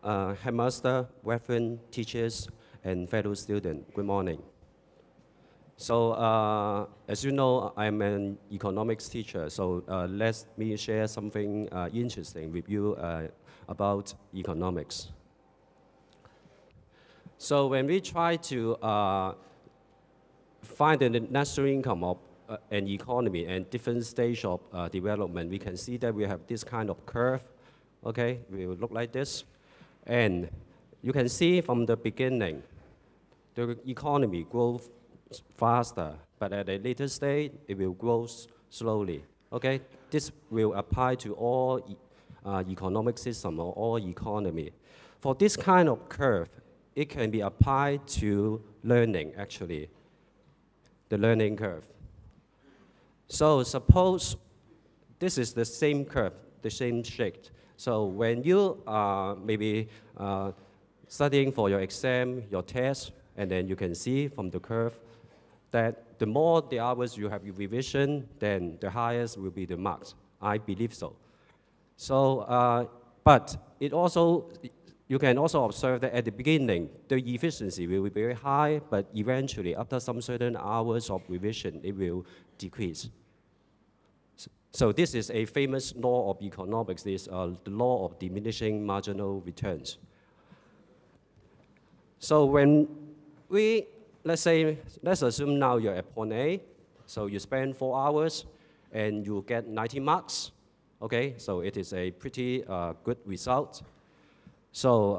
Headmaster, reverend teachers, and fellow students, good morning. So, as you know, I'm an economics teacher, so let me share something interesting with you about economics. So when we try to find the national income of an economy and different stage of development, we can see that we have this kind of curve, okay? It will look like this. And you can see from the beginning, the economy grows faster, but at a later stage, it will grow slowly, okay? This will apply to all economic system or all economy. For this kind of curve, it can be applied to learning, actually, the learning curve. So suppose this is the same curve, the same shape. So when you are maybe studying for your exam, your test, and then you can see from the curve that the more the hours you have revision, then the highest will be the marks. I believe so. So, but it also, you can also observe that at the beginning, the efficiency will be very high, but eventually, after some certain hours of revision, it will decrease. So this is a famous law of economics, this the law of diminishing marginal returns. So when let's assume now you're at point A, so you spend 4 hours and you get 90 marks, okay? So it is a pretty good result. So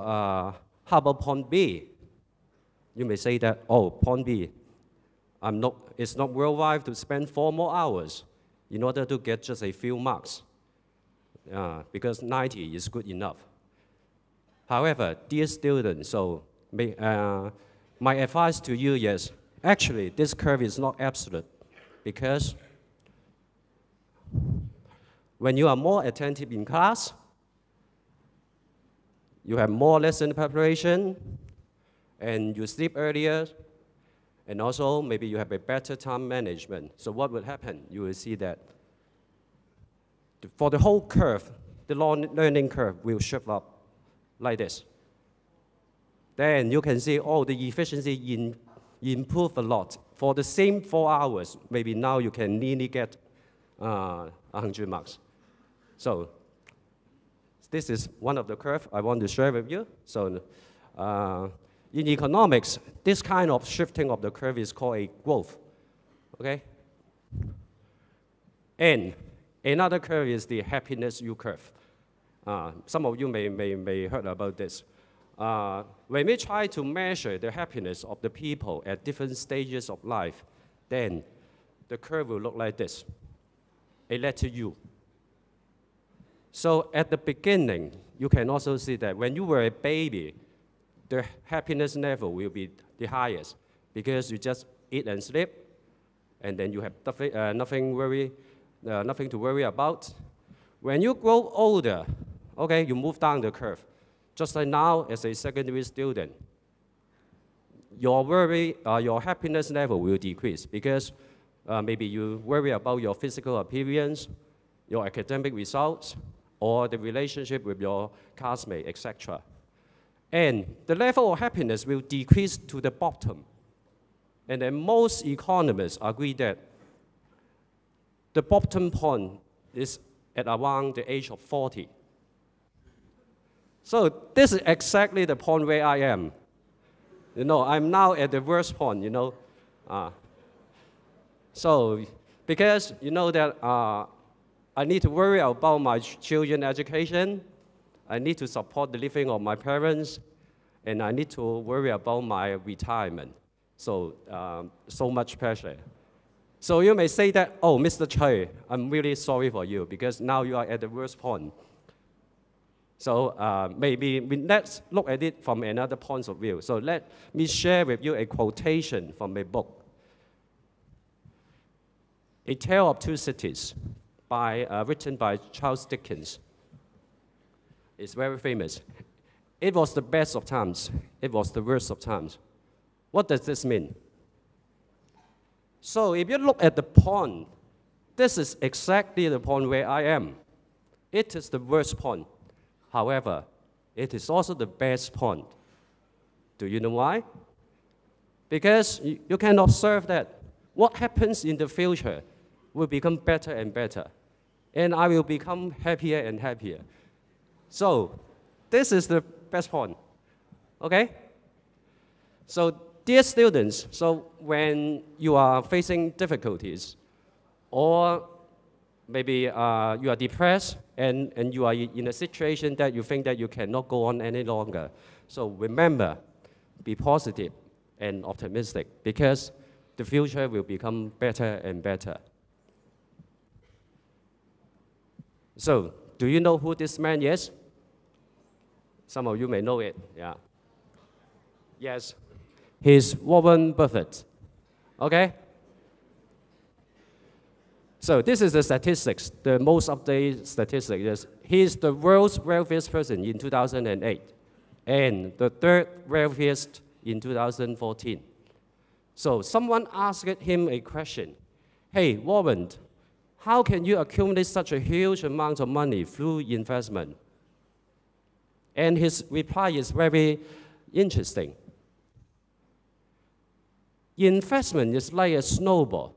how about point B? You may say that, oh, point B, it's not worthwhile to spend 4 more hours in order to get just a few marks, because 90 is good enough. However, dear students, so my advice to you is, actually, this curve is not absolute, because when you are more attentive in class, you have more lesson preparation, and you sleep earlier, and also maybe you have a better time management. So what will happen? You will see that for the whole curve, the learning curve will shift up like this. Then you can see, oh, the efficiency improved a lot. For the same 4 hours, maybe now you can nearly get 100 marks. So this is one of the curves I want to share with you. So in economics, this kind of shifting of the curve is called a growth, okay? And another curve is the happiness U curve. Some of you may heard about this. When we try to measure the happiness of the people at different stages of life, then the curve will look like this, a letter U. So at the beginning, you can also see that when you were a baby, the happiness level will be the highest because you just eat and sleep, and then you have nothing to worry about. When you grow older, okay, you move down the curve. Just like now, as a secondary student, your happiness level will decrease because maybe you worry about your physical appearance, your academic results, or the relationship with your classmates, etc. And the level of happiness will decrease to the bottom. And then most economists agree that the bottom point is at around the age of 40. So this is exactly the point where I am. You know, I'm now at the worst point, you know. So because you know that I need to worry about my children's education, I need to support the living of my parents, and I need to worry about my retirement. So, so much pressure. So you may say that, oh, Mr. Choi, I'm really sorry for you because now you are at the worst point. So maybe let's look at it from another point of view. So let me share with you a quotation from a book, A Tale of Two Cities, written by Charles Dickens. It's very famous. It was the best of times. It was the worst of times. What does this mean? So if you look at the point, this is exactly the point where I am. It is the worst point. However, it is also the best point. Do you know why? Because you can observe that what happens in the future will become better and better. And I will become happier and happier. So this is the best point. Okay? So dear students, so when you are facing difficulties, or maybe you are depressed and you are in a situation that you think that you cannot go on any longer. So remember, be positive and optimistic because the future will become better and better. So, do you know who this man is? Some of you may know it, yeah. Yes, he's Warren Buffett, okay? So this is the statistics, the most updated statistic is he's the world's wealthiest person in 2008 and the third wealthiest in 2014. So someone asked him a question, hey, Warren, how can you accumulate such a huge amount of money through investment? And his reply is very interesting. Investment is like a snowball.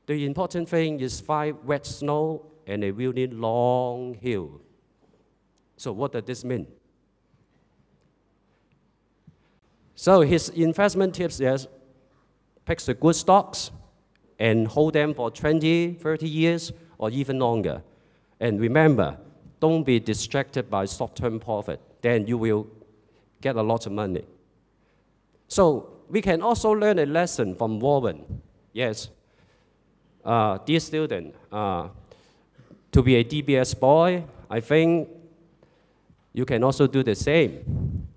The important thing is 5 wet snow and a really long hill. So what does this mean? So his investment tips is pick the good stocks and hold them for 20, 30 years or even longer. And remember, don't be distracted by short-term profit. Then you will get a lot of money. So we can also learn a lesson from Warren. Yes. Dear student, to be a DBS boy, I think you can also do the same.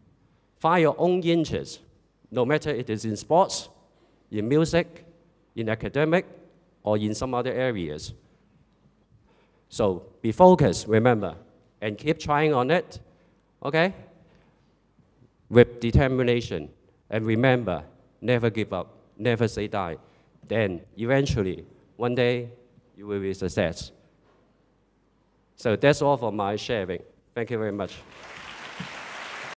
Find your own interest, no matter it is in sports, in music, in academic, or in some other areas. So be focused, remember, and keep trying on it, okay? With determination. And remember, never give up, never say die. Then eventually, one day, you will be a success. So that's all for my sharing. Thank you very much.